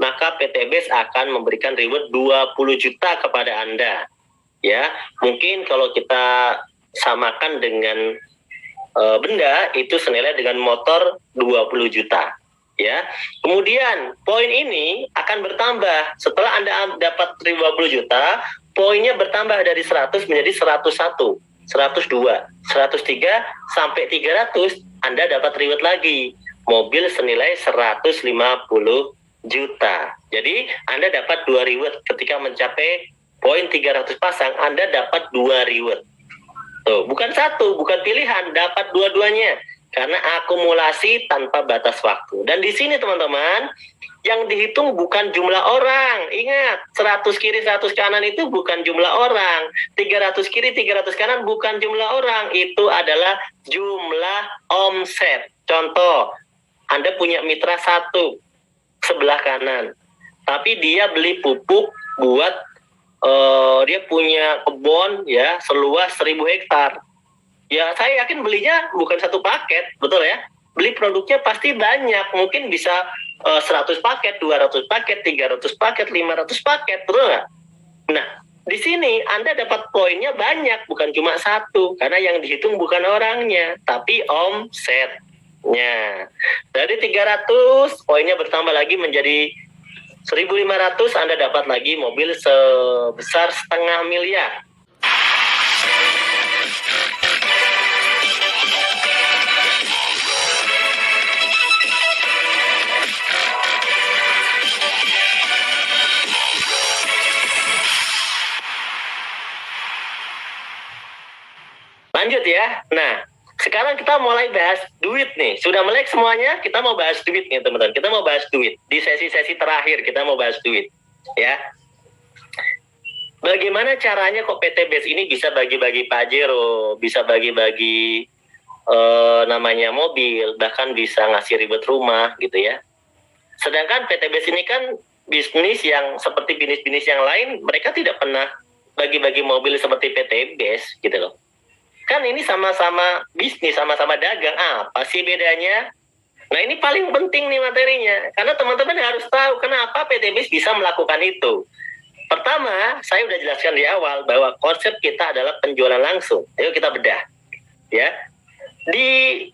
maka PT BES akan memberikan reward 20 juta kepada Anda. Ya, mungkin kalau kita samakan dengan benda itu senilai dengan motor 20 juta. Ya. Kemudian poin ini akan bertambah setelah Anda dapat 20 juta, poinnya bertambah dari 100 menjadi 101, 102, 103 sampai 300, Anda dapat reward lagi. Mobil senilai 150 juta. Jadi Anda dapat 2 reward ketika mencapai poin 300 pasang, Anda dapat 2 reward. Tuh, bukan satu, bukan pilihan, dapat dua-duanya karena akumulasi tanpa batas waktu. Dan di sini teman-teman, yang dihitung bukan jumlah orang. Ingat, 100 kiri 100 kanan itu bukan jumlah orang. 300 kiri 300 kanan bukan jumlah orang. Itu adalah jumlah omset. Contoh, Anda punya mitra satu sebelah kanan, tapi dia beli pupuk buat dia punya kebun ya seluas 1000 hektar. Ya saya yakin belinya bukan satu paket, betul ya? Beli produknya pasti banyak, mungkin bisa 100 paket, 200 paket, 300 paket, 500 paket, betul nggak? Nah, di sini Anda dapat poinnya banyak, bukan cuma satu, karena yang dihitung bukan orangnya, tapi omsetnya. Dari 300, poinnya bertambah lagi menjadi 1.500, Anda dapat lagi mobil sebesar 500 miliar. Lanjut ya. Nah, sekarang kita mulai bahas duit nih. Sudah melek semuanya, kita mau bahas duit nih teman-teman. Kita mau bahas duit. Di sesi-sesi terakhir kita mau bahas duit. Ya. Bagaimana caranya kok PT BES ini bisa bagi-bagi Pajero, bisa bagi-bagi namanya mobil, bahkan bisa ngasih ribet rumah gitu ya. Sedangkan PT BES ini kan bisnis yang seperti bisnis-bisnis yang lain, mereka tidak pernah bagi-bagi mobil seperti PT BES gitu loh. Kan ini sama-sama bisnis, sama-sama dagang. Apa sih bedanya? Nah ini paling penting nih materinya. Karena teman-teman harus tahu kenapa PT BES bisa melakukan itu. Pertama, saya udah jelaskan di awal bahwa konsep kita adalah penjualan langsung. Ayo kita bedah. Ya, di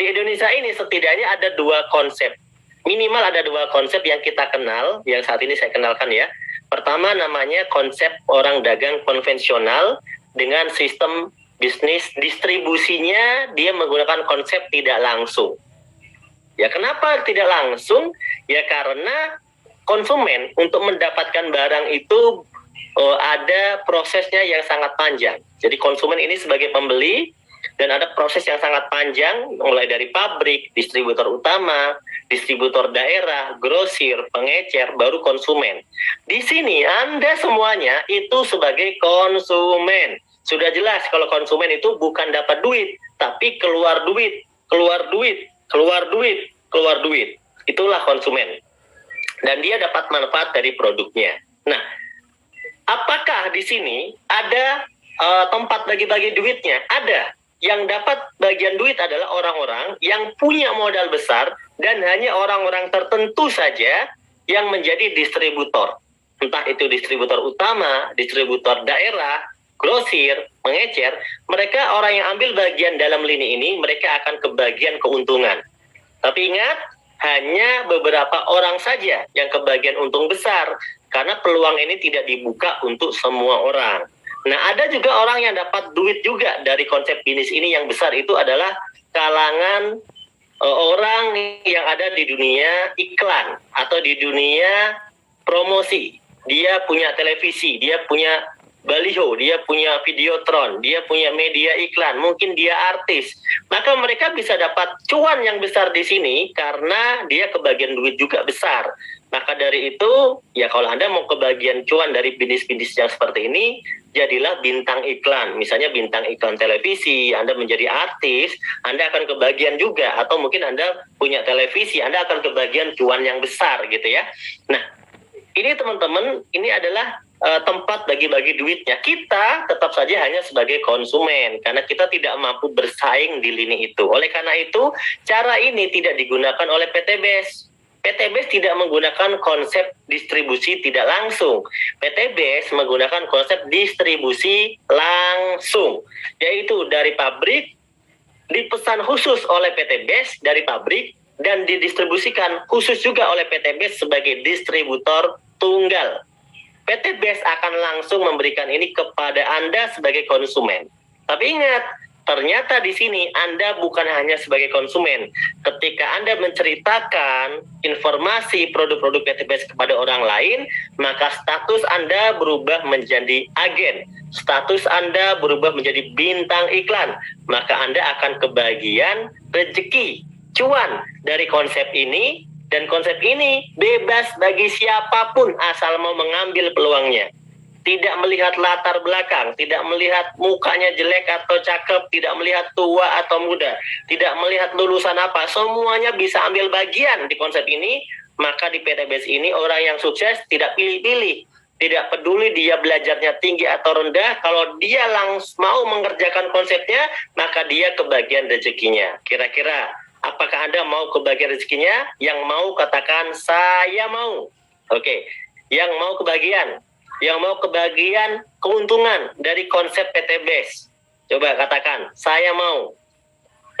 Indonesia ini setidaknya ada 2 konsep. Minimal ada 2 konsep yang kita kenal, yang saat ini saya kenalkan ya. Pertama namanya konsep orang dagang konvensional, dengan sistem bisnis distribusinya dia menggunakan konsep tidak langsung. Ya kenapa tidak langsung? Ya karena konsumen untuk mendapatkan barang itu ada prosesnya yang sangat panjang. Jadi konsumen ini sebagai pembeli dan ada proses yang sangat panjang mulai dari pabrik, distributor utama, distributor daerah, grosir, pengecer, baru konsumen. Di sini Anda semuanya itu sebagai konsumen. Sudah jelas kalau konsumen itu bukan dapat duit, tapi keluar duit, keluar duit, keluar duit, keluar duit. Itulah konsumen. Dan dia dapat manfaat dari produknya. Nah, apakah di sini ada tempat bagi-bagi duitnya? Ada. Yang dapat bagian duit adalah orang-orang yang punya modal besar dan hanya orang-orang tertentu saja yang menjadi distributor. Entah itu distributor utama, distributor daerah, grosir, pengecer, mereka orang yang ambil bagian dalam lini ini, mereka akan kebagian keuntungan. Tapi ingat, hanya beberapa orang saja yang kebagian untung besar, karena peluang ini tidak dibuka untuk semua orang. Nah, ada juga orang yang dapat duit juga dari konsep bisnis ini yang besar, itu adalah kalangan orang yang ada di dunia iklan atau di dunia promosi. Dia punya televisi, dia punya baliho, dia punya videotron, dia punya media iklan, mungkin dia artis. Maka mereka bisa dapat cuan yang besar di sini karena dia kebagian duit juga besar. Maka dari itu, ya kalau Anda mau kebagian cuan dari bisnis-bisnis yang seperti ini, jadilah bintang iklan. Misalnya bintang iklan televisi, Anda menjadi artis, Anda akan kebagian juga. Atau mungkin Anda punya televisi, Anda akan kebagian cuan yang besar gitu ya. Nah, ini teman-teman, ini adalah tempat bagi-bagi duitnya. Kita tetap saja hanya sebagai konsumen, karena kita tidak mampu bersaing di lini itu. Oleh karena itu, cara ini tidak digunakan oleh PT BES. PTBS tidak menggunakan konsep distribusi tidak langsung. PTBS menggunakan konsep distribusi langsung, yaitu dari pabrik, dipesan khusus oleh PTBS dari pabrik, dan didistribusikan khusus juga oleh PTBS sebagai distributor tunggal. PTBS akan langsung memberikan ini kepada Anda sebagai konsumen. Tapi ingat, ternyata di sini Anda bukan hanya sebagai konsumen. Ketika Anda menceritakan informasi produk-produk PTBS kepada orang lain, maka status Anda berubah menjadi agen. Status Anda berubah menjadi bintang iklan. Maka Anda akan kebagian rezeki, cuan dari konsep ini. Dan konsep ini bebas bagi siapapun asal mau mengambil peluangnya. Tidak melihat latar belakang, tidak melihat mukanya jelek atau cakep, tidak melihat tua atau muda, tidak melihat lulusan apa, semuanya bisa ambil bagian di konsep ini. Maka di PTBS ini orang yang sukses tidak pilih-pilih, tidak peduli dia belajarnya tinggi atau rendah, kalau dia langsung mau mengerjakan konsepnya, maka dia kebagian rezekinya. Kira-kira apakah Anda mau kebagian rezekinya? Yang mau katakan saya mau. Oke, yang mau kebagian keuntungan dari konsep PTBS. Coba katakan, saya mau.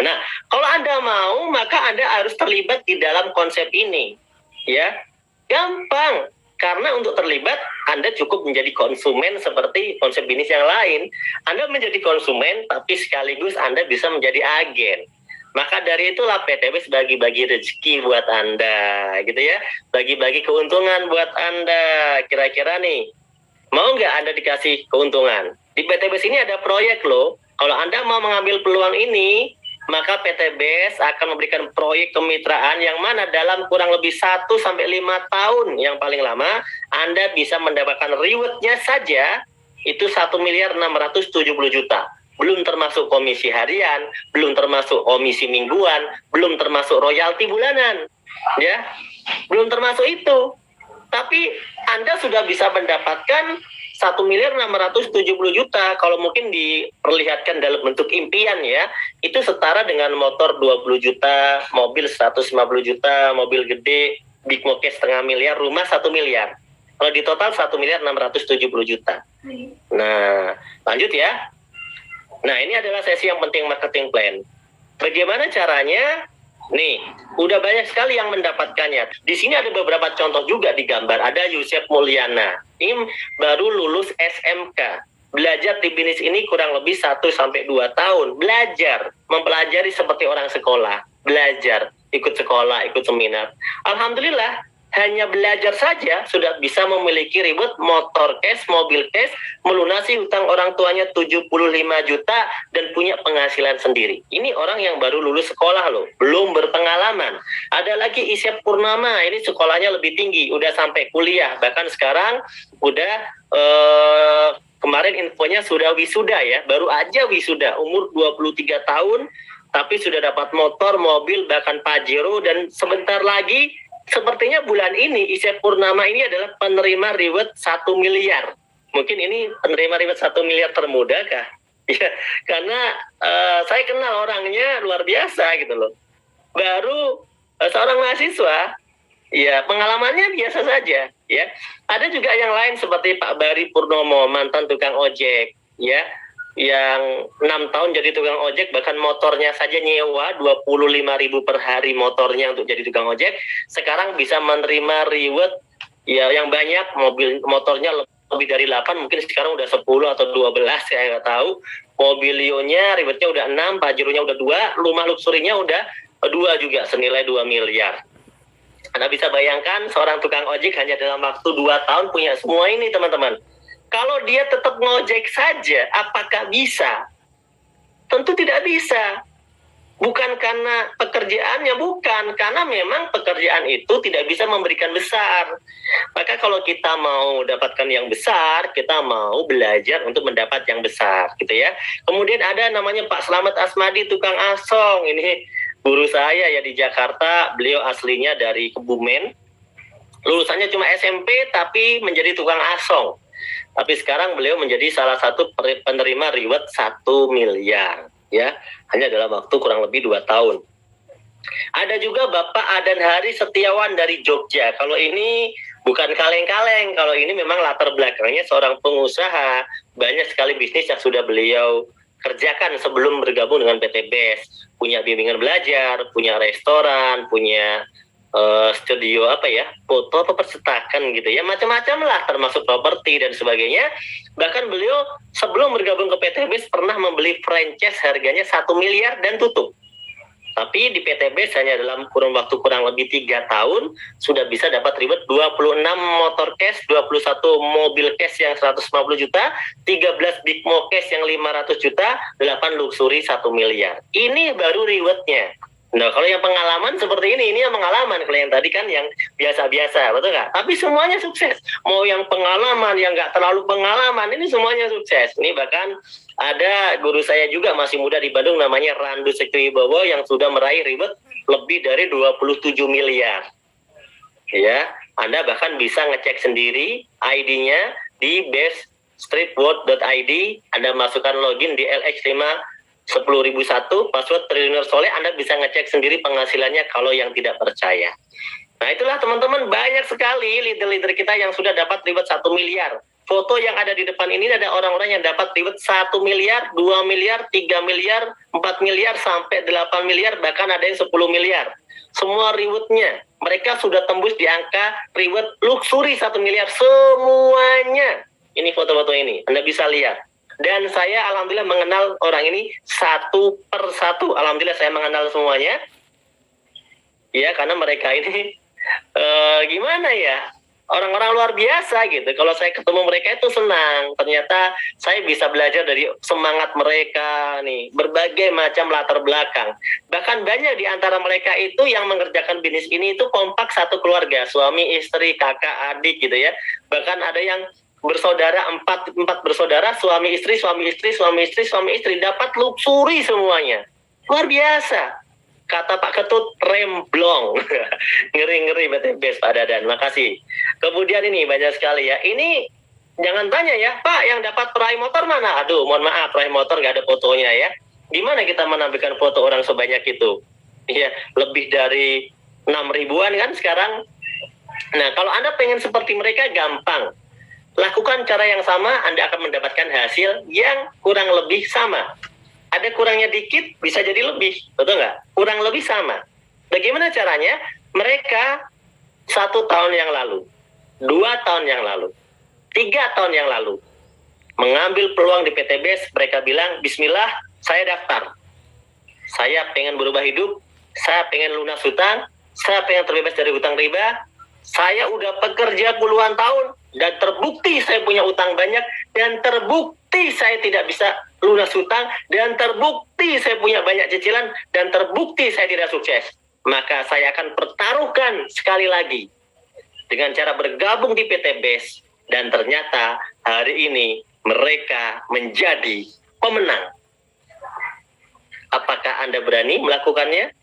Nah, kalau Anda mau, maka Anda harus terlibat di dalam konsep ini. Ya, gampang. Karena untuk terlibat, Anda cukup menjadi konsumen seperti konsep bisnis yang lain. Anda menjadi konsumen, tapi sekaligus Anda bisa menjadi agen. Maka dari itulah PTBS bagi-bagi rezeki buat Anda, gitu ya. Bagi-bagi keuntungan buat Anda. Kira-kira nih, mau nggak Anda dikasih keuntungan? Di PTBS ini ada proyek loh. Kalau Anda mau mengambil peluang ini, maka PTBS akan memberikan proyek kemitraan yang mana dalam kurang lebih 1-5 tahun yang paling lama, Anda bisa mendapatkan reward-nya saja, itu 1.670.000.000. Belum termasuk komisi harian, belum termasuk komisi mingguan, belum termasuk royalti bulanan, ya, belum termasuk itu. Tapi Anda sudah bisa mendapatkan 1.670.000.000 kalau mungkin diperlihatkan dalam bentuk impian ya, itu setara dengan motor 20 juta, mobil 150 juta, mobil gede, big moke 0,5 miliar, rumah 1 miliar. Kalau di total 1.670.000.000. Nah, lanjut ya. Nah, ini adalah sesi yang penting marketing plan. Bagaimana caranya? Nih, udah banyak sekali yang mendapatkannya. Di sini ada beberapa contoh juga di gambar. Ada Yusef Mulyana. Ini baru lulus SMK. Belajar di bisnis ini kurang lebih 1-2 tahun. Belajar, mempelajari seperti orang sekolah. Belajar, ikut sekolah, ikut seminar. Alhamdulillah, hanya belajar saja sudah bisa memiliki reward motor cash, mobil cash, melunasi hutang orang tuanya 75 juta dan punya penghasilan sendiri. Ini orang yang baru lulus sekolah loh, belum berpengalaman. Ada lagi Isyap Purnama, ini sekolahnya lebih tinggi, udah sampai kuliah, bahkan sekarang udah kemarin infonya sudah wisuda ya, baru aja wisuda, umur 23 tahun, tapi sudah dapat motor, mobil, bahkan Pajero, dan sebentar lagi sepertinya bulan ini Isyap Purnama ini adalah penerima reward 1 miliar. Mungkin ini penerima reward 1 miliar termuda kah? Ya, karena saya kenal orangnya luar biasa gitu loh. Baru seorang mahasiswa, ya pengalamannya biasa saja. Ya, ada juga yang lain seperti Pak Bari Purnomo, mantan tukang ojek, ya, yang 6 tahun jadi tukang ojek, bahkan motornya saja nyewa 25.000 per hari motornya untuk jadi tukang ojek, sekarang bisa menerima reward ya yang banyak, motornya lebih dari 8, mungkin sekarang udah 10 atau 12, saya nggak tahu. Mobilionya rewardnya udah 6, Pajeronya udah 2, rumah luxurinya udah 2 juga senilai 2 miliar. Anda bisa bayangkan seorang tukang ojek hanya dalam waktu 2 tahun punya semua ini, teman-teman. Kalau dia tetap ngojek saja, apakah bisa? Tentu tidak bisa. Bukan karena pekerjaannya, bukan. Karena memang pekerjaan itu tidak bisa memberikan besar. Maka kalau kita mau dapatkan yang besar, kita mau belajar untuk mendapat yang besar, gitu ya. Kemudian ada namanya Pak Slamet Asmadi, tukang asong. Ini guru saya ya di Jakarta. Beliau aslinya dari Kebumen. Lulusannya cuma SMP, tapi menjadi tukang asong. Tapi sekarang beliau menjadi salah satu penerima reward 1 miliar, ya, hanya dalam waktu kurang lebih 2 tahun. Ada juga Bapak Adan Hari Setiawan dari Jogja. Kalau ini bukan kaleng-kaleng, kalau ini memang latar belakangnya seorang pengusaha. Banyak sekali bisnis yang sudah beliau kerjakan sebelum bergabung dengan PT BES. Punya bimbingan belajar, punya restoran, punya studio foto apa percetakan gitu ya, macam-macam lah, termasuk properti dan sebagainya. Bahkan beliau sebelum bergabung ke PT BES pernah membeli franchise harganya 1 miliar dan tutup. Tapi di PT BES hanya dalam kurun waktu kurang lebih 3 tahun sudah bisa dapat reward 26 motor cash, 21 mobil cash yang 150 juta, 13 big mo cash yang 500 juta, 8 luxury 1 miliar. Ini baru rewardnya. Nah, kalau yang pengalaman seperti ini yang pengalaman. Kalau yang tadi kan yang biasa-biasa, betul nggak? Tapi semuanya sukses. Mau yang pengalaman, yang nggak terlalu pengalaman, ini semuanya sukses. Ini bahkan ada guru saya juga masih muda di Bandung namanya Randu Sektiwibowo yang sudah meraih reward lebih dari 27 miliar. Ya, Anda bahkan bisa ngecek sendiri ID-nya di beststreetworld.id. Anda masukkan login di LX5 10.001 password Triliuner Soleh, Anda bisa ngecek sendiri penghasilannya kalau yang tidak percaya. Nah, itulah teman-teman, banyak sekali leader-leader kita yang sudah dapat reward 1 miliar. Foto yang ada di depan ini ada orang-orang yang dapat reward 1 miliar, 2 miliar, 3 miliar, 4 miliar, sampai 8 miliar, bahkan ada yang 10 miliar. Semua rewardnya, mereka sudah tembus di angka reward luxury 1 miliar semuanya. Ini foto-foto ini, Anda bisa lihat. Dan saya alhamdulillah mengenal orang ini satu per satu. Alhamdulillah saya mengenal semuanya. Ya, karena mereka ini gimana ya? Orang-orang luar biasa gitu. Kalau saya ketemu mereka itu senang. Ternyata saya bisa belajar dari semangat mereka nih. Berbagai macam latar belakang. Bahkan banyak di antara mereka itu yang mengerjakan bisnis ini itu kompak satu keluarga. Suami, istri, kakak, adik gitu ya. Bahkan ada yang bersaudara, empat bersaudara, suami istri dapat luxury semuanya. Luar biasa. Kata Pak Ketut, remblong. Ngeri-ngeri PT BES, Pak Dadan. Makasih. Kemudian ini banyak sekali ya. Ini jangan tanya ya, Pak, yang dapat peraih motor mana? Aduh, mohon maaf, peraih motor nggak ada fotonya ya. Gimana kita menampilkan foto orang sebanyak itu? Ya, lebih dari 6 ribuan kan sekarang. Nah, kalau Anda pengen seperti mereka, gampang. Lakukan cara yang sama, Anda akan mendapatkan hasil yang kurang lebih sama. Ada kurangnya dikit, bisa jadi lebih, betul nggak? Kurang lebih sama. Bagaimana caranya? Mereka 1 tahun yang lalu, 2 tahun yang lalu, 3 tahun yang lalu, mengambil peluang di PT BES, mereka bilang, bismillah, saya daftar. Saya pengen berubah hidup, saya pengen lunas hutang, saya pengen terbebas dari hutang riba, saya udah bekerja puluhan tahun, dan terbukti saya punya utang banyak, dan terbukti saya tidak bisa lunas hutang, dan terbukti saya punya banyak cicilan, dan terbukti saya tidak sukses. Maka saya akan pertaruhkan sekali lagi dengan cara bergabung di PT BES, dan ternyata hari ini mereka menjadi pemenang. Apakah Anda berani melakukannya?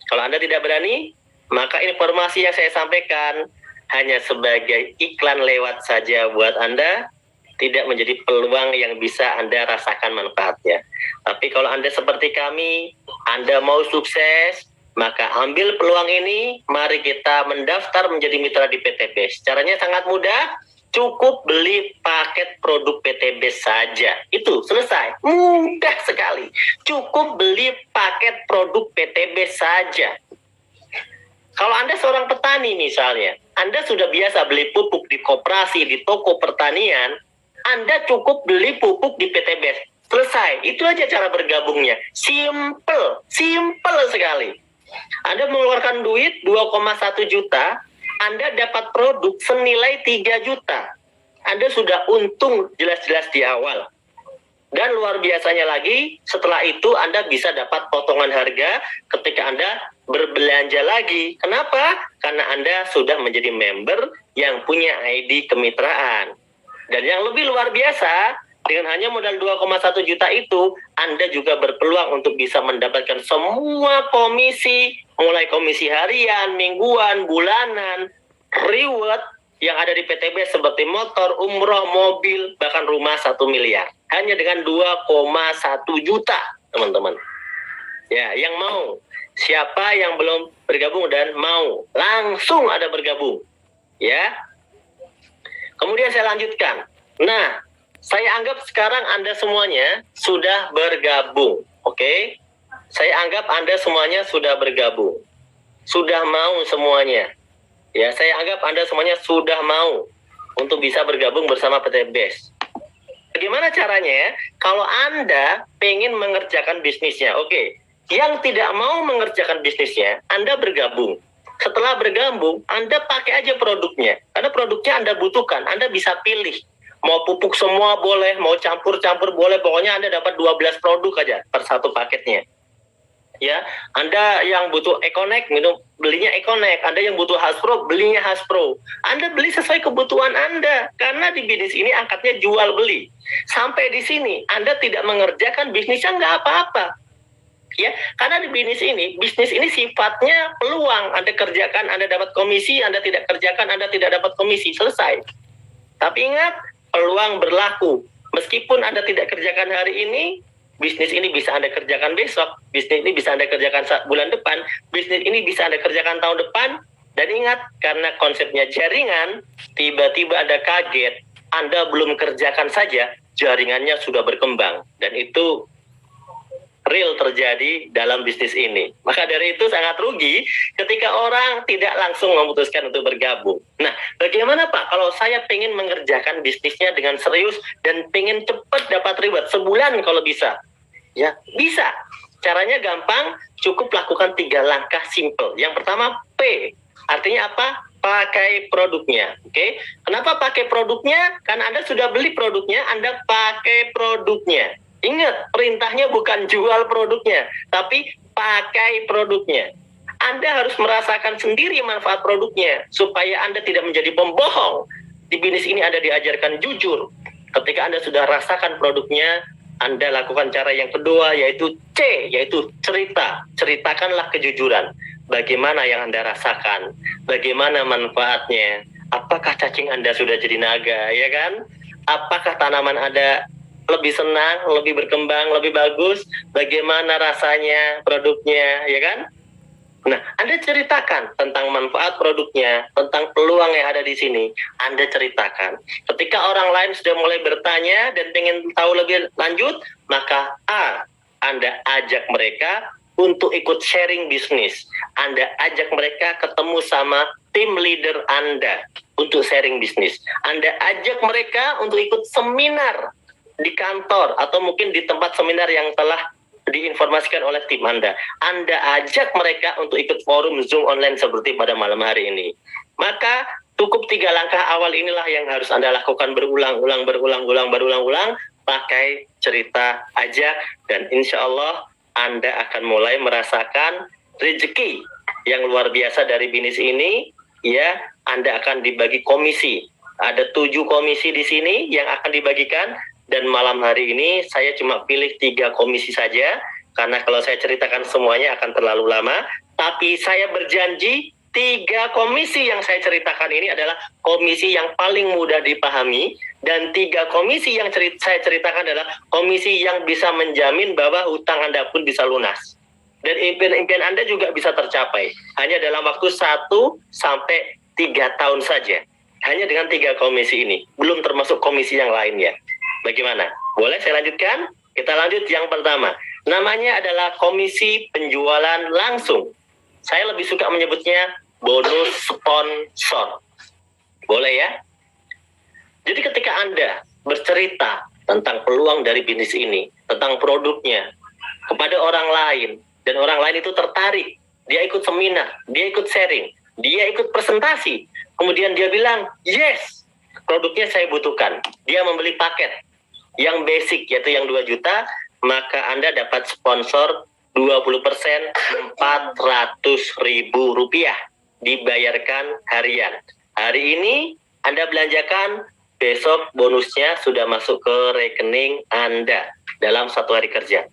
Kalau Anda tidak berani, maka informasi yang saya sampaikan hanya sebagai iklan lewat saja buat Anda, tidak menjadi peluang yang bisa Anda rasakan manfaatnya. Tapi kalau Anda seperti kami, Anda mau sukses, maka ambil peluang ini, mari kita mendaftar menjadi mitra di PT BES. Caranya sangat mudah, cukup beli paket produk PT BES saja. Itu selesai, mudah sekali. Cukup beli paket produk PT BES saja. Kalau Anda seorang petani misalnya, Anda sudah biasa beli pupuk di koperasi, di toko pertanian, Anda cukup beli pupuk di PT BES. Selesai, itu aja cara bergabungnya. Simple sekali. Anda mengeluarkan duit 2,1 juta, Anda dapat produk senilai 3 juta. Anda sudah untung jelas-jelas di awal. Dan luar biasanya lagi, setelah itu Anda bisa dapat potongan harga ketika Anda berbelanja lagi. Kenapa? Karena Anda sudah menjadi member yang punya ID kemitraan. Dan yang lebih luar biasa, dengan hanya modal 2,1 juta itu, Anda juga berpeluang untuk bisa mendapatkan semua komisi, mulai komisi harian, mingguan, bulanan, reward yang ada di PT BES seperti motor, umroh, mobil, bahkan rumah 1 miliar. Hanya dengan 2,1 juta, teman-teman. Ya, yang mau Siapa yang belum bergabung dan mau langsung ada bergabung, ya. Kemudian saya lanjutkan. Nah, saya anggap sekarang Anda semuanya sudah bergabung, oke? Saya anggap Anda semuanya sudah bergabung, sudah mau semuanya. Ya, saya anggap Anda semuanya sudah mau untuk bisa bergabung bersama PT BES. Bagaimana caranya? Kalau Anda pengen mengerjakan bisnisnya, oke. Yang tidak mau mengerjakan bisnisnya, Anda bergabung. Setelah bergabung, Anda pakai aja produknya. Karena produknya Anda butuhkan, Anda bisa pilih. Mau pupuk semua boleh, mau campur-campur boleh, pokoknya Anda dapat 12 produk aja per satu paketnya. Ya, Anda yang butuh Econek, belinya Econek. Anda yang butuh Haspro, belinya Haspro. Anda beli sesuai kebutuhan Anda. Karena di bisnis ini angkatnya jual beli. Sampai di sini, Anda tidak mengerjakan bisnisnya nggak apa-apa. Ya, karena di bisnis ini sifatnya peluang. Anda kerjakan, Anda dapat komisi. Anda tidak kerjakan, Anda tidak dapat komisi. Selesai. Tapi ingat, peluang berlaku. Meskipun Anda tidak kerjakan hari ini, bisnis ini bisa Anda kerjakan besok, bisnis ini bisa Anda kerjakan bulan depan, bisnis ini bisa Anda kerjakan tahun depan. Dan ingat, karena konsepnya jaringan, tiba-tiba Anda kaget, Anda belum kerjakan saja, jaringannya sudah berkembang. Dan itu real terjadi dalam bisnis ini. Maka dari itu sangat rugi ketika orang tidak langsung memutuskan untuk bergabung. Nah, bagaimana Pak kalau saya pengen mengerjakan bisnisnya dengan serius dan pengen cepat dapat reward sebulan kalau bisa? Ya, bisa. Caranya gampang, cukup lakukan 3 langkah simple. Yang pertama, P. Artinya apa? Pakai produknya. Oke? Kenapa pakai produknya? Karena Anda sudah beli produknya, Anda pakai produknya. Ingat, perintahnya bukan jual produknya, tapi pakai produknya. Anda harus merasakan sendiri manfaat produknya, supaya Anda tidak menjadi pembohong. Di bisnis ini Anda diajarkan jujur. Ketika Anda sudah rasakan produknya, Anda lakukan cara yang kedua, yaitu C, yaitu cerita. Ceritakanlah kejujuran. Bagaimana yang Anda rasakan? Bagaimana manfaatnya? Apakah cacing Anda sudah jadi naga, ya kan? Apakah tanaman Anda lebih senang, lebih berkembang, lebih bagus? Bagaimana rasanya produknya, ya kan? Nah, Anda ceritakan tentang manfaat produknya, tentang peluang yang ada di sini. Anda ceritakan. Ketika orang lain sudah mulai bertanya dan ingin tahu lebih lanjut, maka A, Anda ajak mereka untuk ikut sharing bisnis. Anda ajak mereka ketemu sama tim leader Anda untuk sharing bisnis. Anda ajak mereka untuk ikut seminar di kantor atau mungkin di tempat seminar yang telah diinformasikan oleh tim Anda. Anda ajak mereka untuk ikut forum Zoom online seperti pada malam hari ini. Maka cukup 3 langkah awal inilah yang harus Anda lakukan berulang-ulang, pakai cerita aja, dan insya Allah Anda akan mulai merasakan rezeki yang luar biasa dari bisnis ini. Ya, Anda akan dibagi komisi. Ada 7 komisi di sini yang akan dibagikan. Dan malam hari ini saya cuma pilih 3 komisi saja, karena kalau saya ceritakan semuanya akan terlalu lama. Tapi saya berjanji 3 komisi yang saya ceritakan ini adalah komisi yang paling mudah dipahami, dan 3 komisi yang saya ceritakan adalah komisi yang bisa menjamin bahwa hutang Anda pun bisa lunas. Dan impian-impian Anda juga bisa tercapai hanya dalam waktu 1 sampai 3 tahun saja. Hanya dengan 3 komisi ini, belum termasuk komisi yang lainnya. Bagaimana? Boleh saya lanjutkan? Kita lanjut yang pertama. Namanya adalah komisi penjualan langsung. Saya lebih suka menyebutnya bonus sponsor. Boleh ya? Jadi ketika Anda bercerita tentang peluang dari bisnis ini, tentang produknya, kepada orang lain, dan orang lain itu tertarik, dia ikut seminar, dia ikut sharing, dia ikut presentasi, kemudian dia bilang, yes, produknya saya butuhkan. Dia membeli paket yang basic, yaitu yang 2 juta, maka Anda dapat sponsor 20%, Rp400.000 dibayarkan harian. Hari ini Anda belanjakan, besok bonusnya sudah masuk ke rekening Anda dalam 1 hari kerja.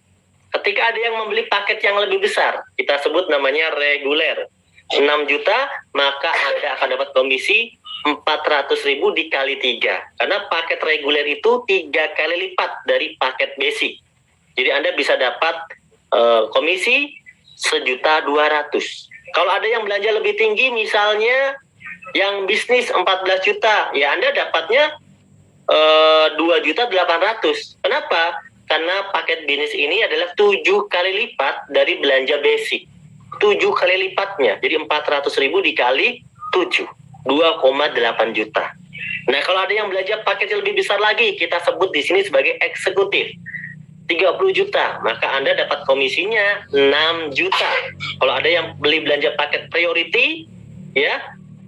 Ketika ada yang membeli paket yang lebih besar, kita sebut namanya reguler, 6 juta, maka Anda akan dapat komisi 400.000 dikali 3. Karena paket reguler itu 3 kali lipat dari paket basic. Jadi Anda bisa dapat komisi 1.200.000. Kalau ada yang belanja lebih tinggi, misalnya yang bisnis 14 juta, ya Anda dapatnya 2.800.000. Kenapa? Karena paket bisnis ini adalah 7 kali lipat dari belanja basic. 7 kali lipatnya. Jadi 400.000 dikali 7. 2,8 juta. Nah, kalau ada yang belanja paket yang lebih besar lagi, kita sebut di sini sebagai eksekutif. 30 juta, maka Anda dapat komisinya 6 juta. Kalau ada yang beli belanja paket priority, ya,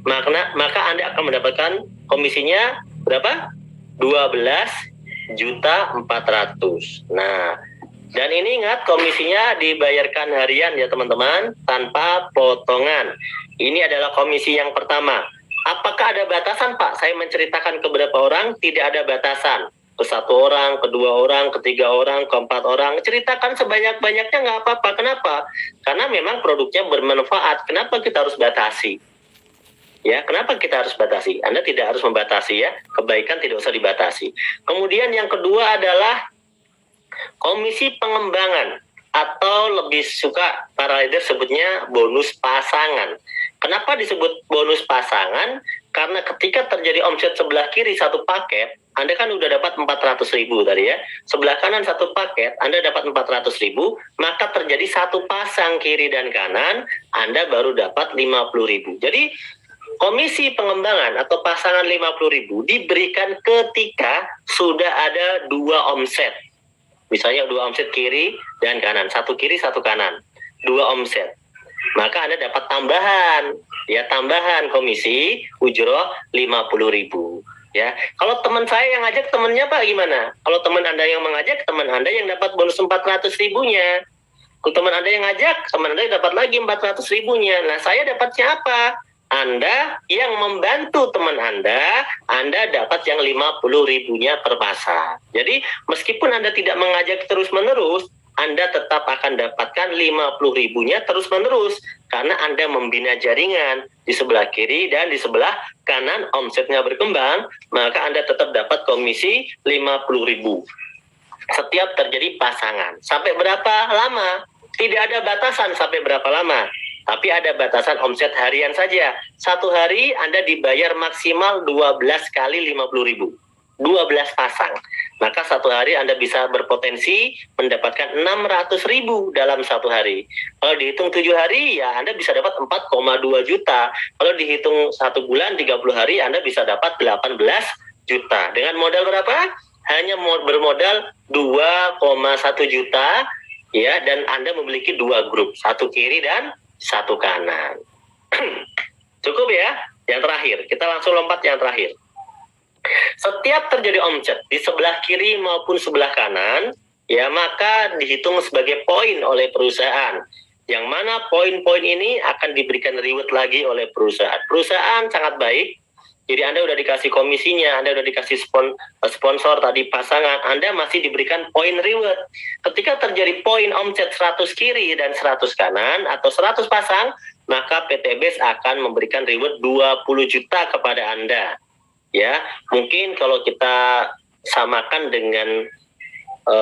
maka Anda akan mendapatkan komisinya berapa? 12.400.000. Nah, dan ini ingat komisinya dibayarkan harian ya teman-teman, tanpa potongan. Ini adalah komisi yang pertama. Apakah ada batasan, Pak? Saya menceritakan ke beberapa orang, tidak ada batasan. Ke 1 orang, ke 2 orang, ke 3 orang, ke 4 orang. Ceritakan sebanyak-banyaknya nggak apa-apa. Kenapa? Karena memang produknya bermanfaat. Kenapa kita harus batasi? Ya, kenapa kita harus batasi? Anda tidak harus membatasi ya. Kebaikan tidak usah dibatasi. Kemudian yang kedua adalah komisi pengembangan, atau lebih suka para leader sebutnya bonus pasangan. Kenapa disebut bonus pasangan? Karena ketika terjadi omset sebelah kiri satu paket, Anda kan udah dapat 400.000 tadi ya. Sebelah kanan satu paket, Anda dapat 400.000, maka terjadi satu pasang kiri dan kanan, Anda baru dapat 50.000. Jadi komisi pengembangan atau pasangan 50.000 diberikan ketika sudah ada 2 omset. Misalnya 2 omset kiri dan kanan, 1 kiri 1 kanan, 2 omset. Maka Anda dapat tambahan komisi ujroh 50.000. Ya, kalau teman saya yang ngajak, temannya Pak gimana? Kalau teman Anda yang mengajak, teman Anda yang dapat bonus 400.000-nya. Kalau teman Anda yang ngajak, teman Anda dapat lagi 400.000-nya. Nah, saya dapatnya apa? Anda yang membantu teman Anda dapat yang 50.000-nya per pasang. Jadi meskipun Anda tidak mengajak terus-menerus, Anda tetap akan dapatkan 50.000-nya terus-menerus. Karena Anda membina jaringan di sebelah kiri dan di sebelah kanan omsetnya berkembang, maka Anda tetap dapat komisi 50.000. Setiap terjadi pasangan. Sampai berapa lama? Tidak ada batasan sampai berapa lama. Tapi ada batasan omset harian saja. 1 hari Anda dibayar maksimal 12 kali 50.000. 12 pasang. Maka 1 hari Anda bisa berpotensi mendapatkan 600.000 dalam 1 hari. Kalau dihitung 7 hari, ya Anda bisa dapat 4,2 juta. Kalau dihitung 1 bulan, 30 hari, Anda bisa dapat 18 juta. Dengan modal berapa? Hanya bermodal 2,1 juta, ya, dan Anda memiliki 2 grup. 1 kiri dan 1 kanan. Cukup ya? Yang terakhir, kita langsung lompat yang terakhir. Setiap terjadi omset di sebelah kiri maupun sebelah kanan, ya, maka dihitung sebagai poin oleh perusahaan. Yang mana poin-poin ini akan diberikan reward lagi oleh perusahaan. Perusahaan sangat baik. Jadi Anda udah dikasih komisinya, Anda udah dikasih sponsor tadi pasangan, Anda masih diberikan poin reward. Ketika terjadi poin omset 100 kiri dan 100 kanan atau 100 pasang, maka PTBS akan memberikan reward 20 juta kepada Anda. Ya, mungkin kalau kita samakan dengan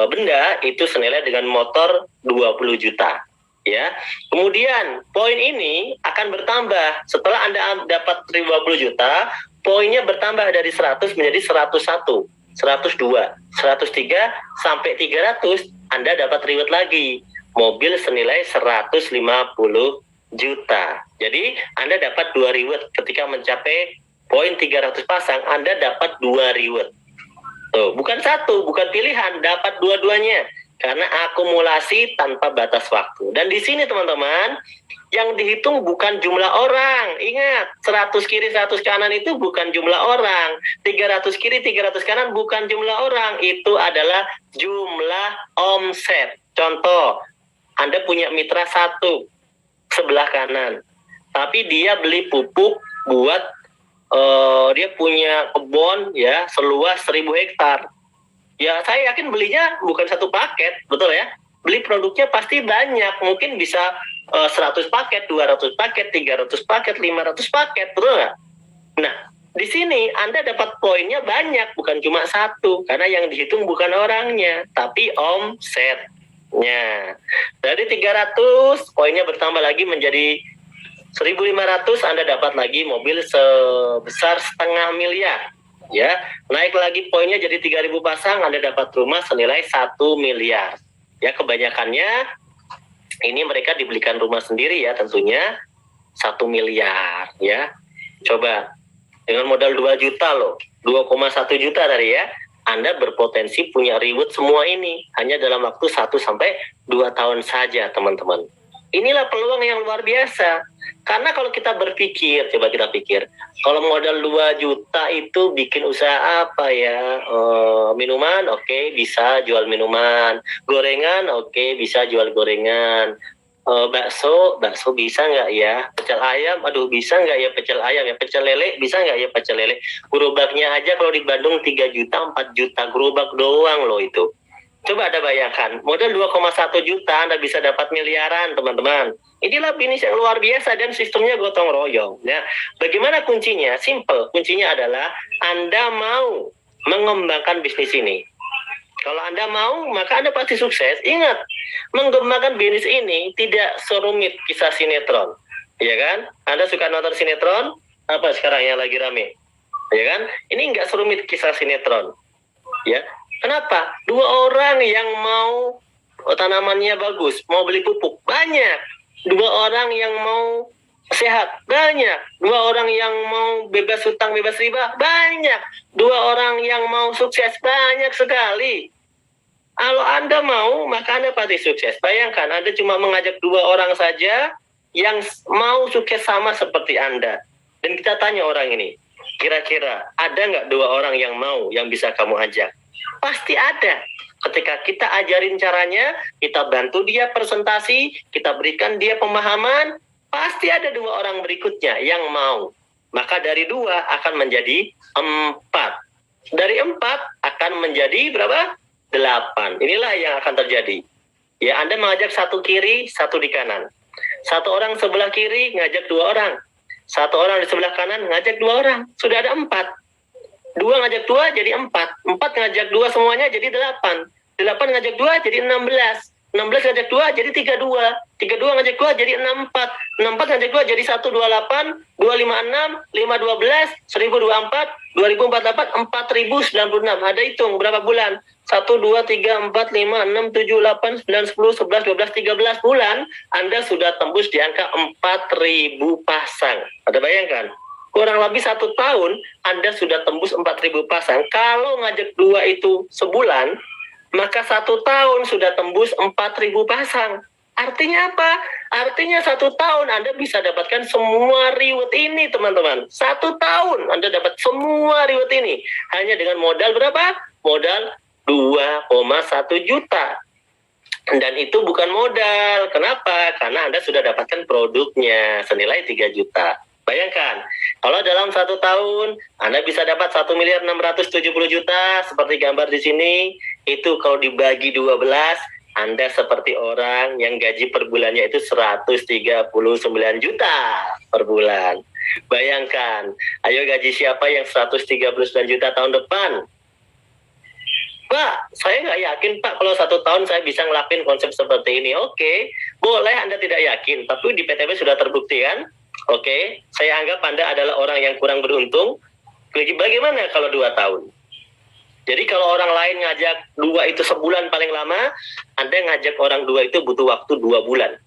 benda, itu senilai dengan motor 20 juta. Ya, kemudian poin ini akan bertambah. Setelah Anda dapat 20 juta, poinnya bertambah dari 100 menjadi 101, 102, 103, sampai 300, Anda dapat reward lagi. Mobil senilai 150 juta. Jadi Anda dapat 2 reward ketika mencapai poin 300 pasang, Anda dapat 2 reward. Tuh, bukan 1, bukan pilihan, dapat dua-duanya. Karena akumulasi tanpa batas waktu. Dan di sini teman-teman, yang dihitung bukan jumlah orang. Ingat, 100 kiri 100 kanan itu bukan jumlah orang. 300 kiri 300 kanan bukan jumlah orang. Itu adalah jumlah omset. Contoh, Anda punya mitra 1 sebelah kanan. Tapi dia beli pupuk buat dia punya kebun ya seluas 1.000 hektar. Ya saya yakin belinya bukan 1 paket, betul ya? Beli produknya pasti banyak, mungkin bisa 100 paket, 200 paket, 300 paket, 500 paket, betul nggak? Nah, di sini Anda dapat poinnya banyak, bukan cuma 1, karena yang dihitung bukan orangnya, tapi omset. Ya, dari 300 poinnya bertambah lagi menjadi 1.500, Anda dapat lagi mobil sebesar 500.000 ya. Naik lagi poinnya jadi 3.000 pasang, Anda dapat rumah senilai 1 miliar. Ya, kebanyakannya ini mereka dibelikan rumah sendiri ya, tentunya 1 miliar ya. Coba dengan modal 2 juta loh, 2,1 juta tadi ya, Anda berpotensi punya reward semua ini hanya dalam waktu 1-2 tahun saja, teman-teman. Inilah peluang yang luar biasa. Karena kalau kita berpikir, coba kita pikir, kalau modal 2 juta itu bikin usaha apa ya? Minuman, oke, bisa jual minuman. Gorengan, oke, bisa jual gorengan. Bakso bisa nggak ya? Pecel ayam, aduh bisa nggak ya pecel ayam ya? Pecel lele, bisa nggak ya pecel lele? Gerobaknya aja kalau di Bandung 3 juta, 4 juta gerobak doang loh itu. Coba Anda bayangkan, modal 2,1 juta Anda bisa dapat miliaran, teman-teman. Inilah bisnis yang luar biasa dan sistemnya gotong royong. Nah, bagaimana kuncinya? Simple. Kuncinya adalah Anda mau mengembangkan bisnis ini. Kalau Anda mau, maka Anda pasti sukses. Ingat, mengembangkan bisnis ini tidak serumit kisah sinetron. Ya kan? Anda suka nonton sinetron? Apa sekarang yang lagi rame? Ya kan? Ini nggak serumit kisah sinetron. Ya. Kenapa? 2 orang yang mau tanamannya bagus, mau beli pupuk, banyak. 2 orang yang mau sehat, banyak. 2 orang yang mau bebas hutang, bebas riba, banyak. 2 orang yang mau sukses, banyak sekali. Kalau Anda mau, maka Anda pasti sukses. Bayangkan, Anda cuma mengajak 2 orang saja yang mau sukses sama seperti Anda. Dan kita tanya orang ini, kira-kira ada nggak 2 orang yang mau, yang bisa kamu ajak? Pasti ada. Ketika kita ajarin caranya, kita bantu dia presentasi, kita berikan dia pemahaman, pasti ada 2 orang berikutnya yang mau. Maka dari 2 akan menjadi 4. Dari 4 akan menjadi berapa? 8. Inilah yang akan terjadi. Ya, Anda mengajak 1 kiri, 1 di kanan. 1 orang sebelah kiri ngajak 2 orang. 1 orang di sebelah kanan ngajak 2 orang. Sudah ada 4. 2 ngajak 2 jadi 4. 4 ngajak 2 semuanya jadi 8. 8 ngajak 2 jadi 16. 16 ngajak 2 jadi 32. 32 ngajak 2 jadi 64. 64 ngajak 2 jadi 128. 256. 512. 1024. 2048. 4096. Ada hitung berapa bulan? 1, 2, 3, 4, 5, 6, 7, 8, 9, 10, 11, 12, 13 bulan. Anda sudah tembus di angka 4.000 pasang. Ada bayangkan? Kurang lebih 1 tahun, Anda sudah tembus 4.000 pasang. Kalau ngajak 2 itu sebulan, maka 1 tahun sudah tembus 4.000 pasang. Artinya apa? Artinya 1 tahun Anda bisa dapatkan semua reward ini, teman-teman. 1 tahun Anda dapat semua reward ini. Hanya dengan modal berapa? Modal 2,1 juta. Dan itu bukan modal. Kenapa? Karena Anda sudah dapatkan produknya senilai 3 juta. Bayangkan, kalau dalam 1 tahun Anda bisa dapat 1.670 juta seperti gambar di sini, itu kalau dibagi 12, Anda seperti orang yang gaji per bulannya itu 139 juta per bulan. Bayangkan, ayo gaji siapa yang 139 juta tahun depan? Pak, saya nggak yakin Pak kalau 1 tahun saya bisa ngelakuin konsep seperti ini. Oke, boleh Anda tidak yakin, tapi di PTB sudah terbukti kan? Oke, saya anggap Anda adalah orang yang kurang beruntung. Bagaimana kalau 2 tahun? Jadi kalau orang lain ngajak 2 itu sebulan paling lama, Anda ngajak orang 2 itu butuh waktu 2 bulan.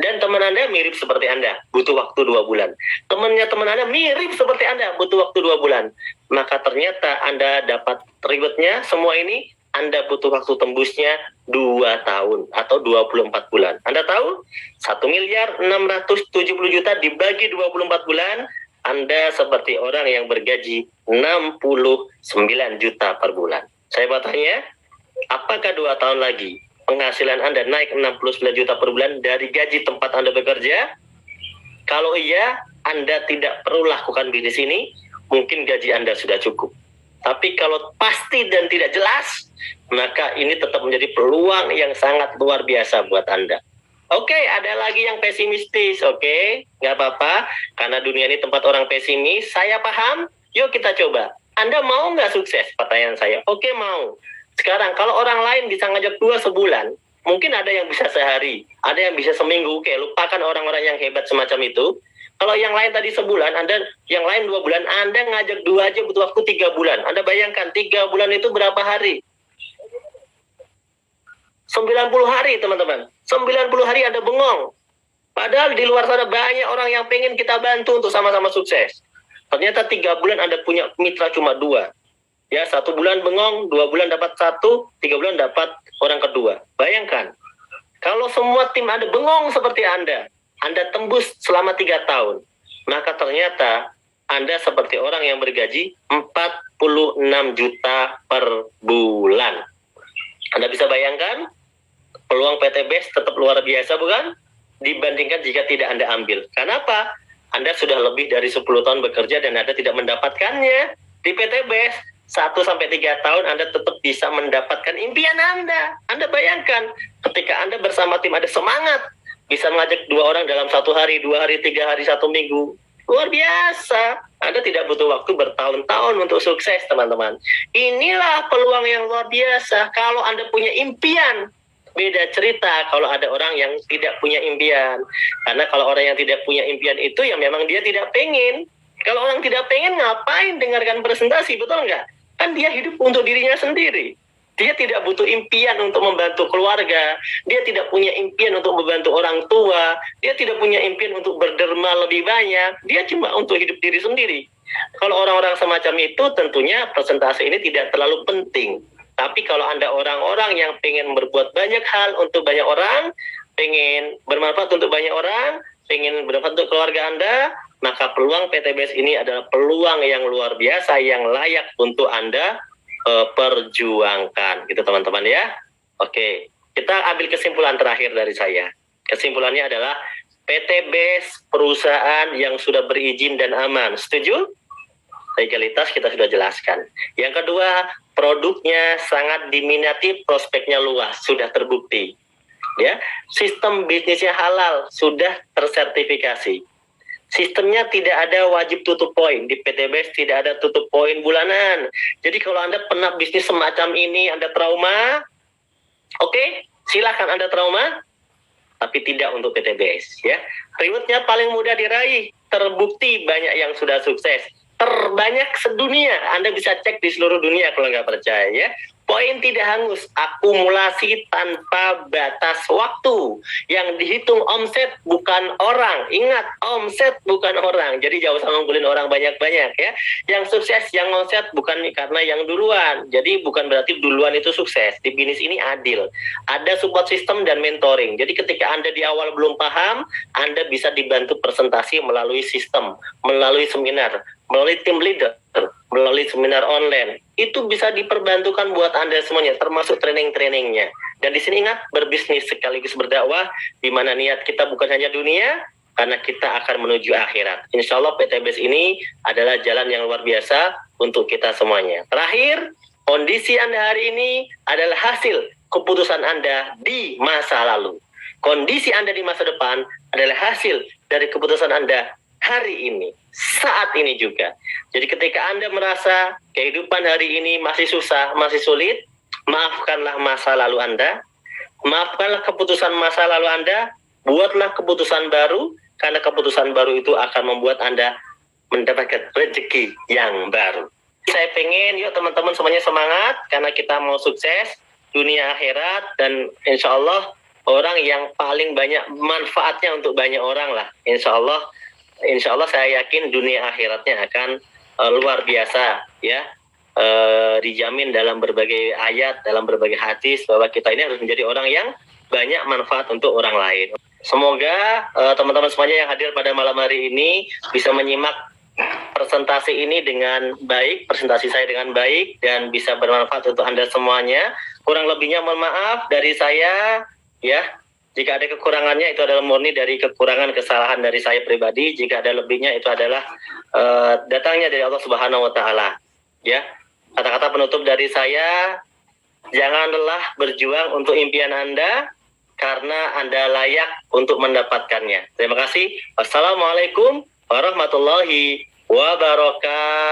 Dan teman Anda mirip seperti Anda, butuh waktu 2 bulan. Temannya teman Anda mirip seperti Anda, butuh waktu 2 bulan. Maka ternyata Anda dapat rewardnya semua ini, Anda butuh waktu tembusnya 2 tahun atau 24 bulan. Anda tahu? 1.670 juta dibagi 24 bulan, Anda seperti orang yang bergaji 69 juta per bulan. Saya bertanya, apakah 2 tahun lagi penghasilan Anda naik 69 juta per bulan dari gaji tempat Anda bekerja? Kalau iya, Anda tidak perlu lakukan bisnis ini, mungkin gaji Anda sudah cukup. Tapi kalau pasti dan tidak jelas, maka ini tetap menjadi peluang yang sangat luar biasa buat Anda. Oke, ada lagi yang pesimistis, oke? Nggak apa-apa, karena dunia ini tempat orang pesimis, saya paham, yuk kita coba. Anda mau nggak sukses? Pertanyaan saya, oke mau. Sekarang, kalau orang lain bisa ngajak 2 sebulan, Mungkin ada yang bisa sehari, ada yang bisa seminggu. Kayak lupakan orang-orang yang hebat semacam itu. Kalau yang lain tadi sebulan, Anda yang lain 2 bulan, Anda ngajak 2 aja butuh waktu 3 bulan. Anda bayangkan 3 bulan itu berapa hari? 90 hari teman-teman. 90 hari Anda bengong. Padahal di luar sana banyak orang yang pengen kita bantu untuk sama-sama sukses. Ternyata 3 bulan Anda punya mitra cuma 2. Ya, 1 bulan bengong, 2 bulan dapat 1, 3 bulan dapat orang kedua. Bayangkan, kalau semua tim Anda bengong seperti Anda tembus selama 3 tahun, maka ternyata Anda seperti orang yang bergaji 46 juta per bulan. Anda bisa bayangkan, peluang PT BES tetap luar biasa bukan? Dibandingkan jika tidak Anda ambil. Kenapa? Anda sudah lebih dari 10 tahun bekerja dan Anda tidak mendapatkannya. Di PT BES, 1-3 tahun Anda tetap bisa mendapatkan impian Anda. Anda bayangkan, ketika Anda bersama tim ada semangat, bisa mengajak 2 orang dalam 1 hari, 2 hari, 3 hari, 1 minggu. Luar biasa. Anda tidak butuh waktu bertahun-tahun untuk sukses, teman-teman. Inilah peluang yang luar biasa. Kalau Anda punya impian, beda cerita kalau ada orang yang tidak punya impian. Karena kalau orang yang tidak punya impian itu ya memang dia tidak pengen. Kalau orang tidak pengen, ngapain dengarkan presentasi, betul nggak? Kan dia hidup untuk dirinya sendiri. Dia tidak butuh impian untuk membantu keluarga. Dia tidak punya impian untuk membantu orang tua. Dia tidak punya impian untuk berderma lebih banyak. Dia cuma untuk hidup diri sendiri. Kalau orang-orang semacam itu, tentunya presentasi ini tidak terlalu penting. Tapi kalau Anda orang-orang yang pengen berbuat banyak hal untuk banyak orang, pengen bermanfaat untuk banyak orang, pengen bermanfaat untuk keluarga Anda, maka peluang PT BES ini adalah peluang yang luar biasa, yang layak untuk Anda perjuangkan. Gitu teman-teman ya. Oke, kita ambil kesimpulan terakhir dari saya. Kesimpulannya adalah PT BES perusahaan yang sudah berizin dan aman. Setuju? Legalitas kita sudah jelaskan. Yang kedua, produknya sangat diminati, prospeknya luas, sudah terbukti. Ya, sistem bisnisnya halal, sudah tersertifikasi. Sistemnya tidak ada wajib tutup poin. Di PT BES tidak ada tutup poin bulanan. Jadi kalau Anda pernah bisnis semacam ini, Anda trauma, oke, silakan Anda trauma, tapi tidak untuk PT BES. Ya, rewardnya paling mudah diraih, terbukti banyak yang sudah sukses. Terbanyak sedunia. Anda bisa cek di seluruh dunia kalau nggak percaya ya. Poin tidak hangus, akumulasi tanpa batas waktu. Yang dihitung omset bukan orang. Ingat, omset bukan orang. Jadi jangan usah ngumpulin orang banyak-banyak ya. Yang sukses, yang omset bukan karena yang duluan. Jadi bukan berarti duluan itu sukses. Di bisnis ini adil. Ada support system dan mentoring. Jadi ketika Anda di awal belum paham, Anda bisa dibantu presentasi melalui sistem, melalui seminar, melalui tim leader, melalui seminar online. Itu bisa diperbantukan buat Anda semuanya, termasuk training-trainingnya. Dan di sini ingat, berbisnis sekaligus berdakwah, di mana niat kita bukan hanya dunia, karena kita akan menuju akhirat. Insya Allah PT BES ini adalah jalan yang luar biasa untuk kita semuanya. Terakhir, kondisi Anda hari ini adalah hasil keputusan Anda di masa lalu. Kondisi Anda di masa depan adalah hasil dari keputusan Anda hari ini, saat ini juga. Jadi ketika Anda merasa kehidupan hari ini masih susah, masih sulit, maafkanlah masa lalu Anda, maafkanlah keputusan masa lalu Anda, buatlah keputusan baru, karena keputusan baru itu akan membuat Anda mendapatkan rezeki yang baru. Saya pengen, yuk teman-teman semuanya semangat, karena kita mau sukses, dunia akhirat, dan insya Allah orang yang paling banyak manfaatnya untuk banyak orang lah. Insya Allah saya yakin dunia akhiratnya akan luar biasa ya, dijamin dalam berbagai ayat, dalam berbagai hadis bahwa kita ini harus menjadi orang yang banyak manfaat untuk orang lain. Semoga teman-teman semuanya yang hadir pada malam hari ini bisa menyimak presentasi ini dengan baik, presentasi saya dengan baik, dan bisa bermanfaat untuk Anda semuanya. Kurang lebihnya mohon maaf dari saya ya. Jika ada kekurangannya itu adalah murni dari kekurangan kesalahan dari saya pribadi. Jika ada lebihnya itu adalah datangnya dari Allah Subhanahu wa taala. Ya. Kata-kata penutup dari saya, jangan lelah berjuang untuk impian Anda karena Anda layak untuk mendapatkannya. Terima kasih. Wassalamualaikum warahmatullahi wabarakatuh.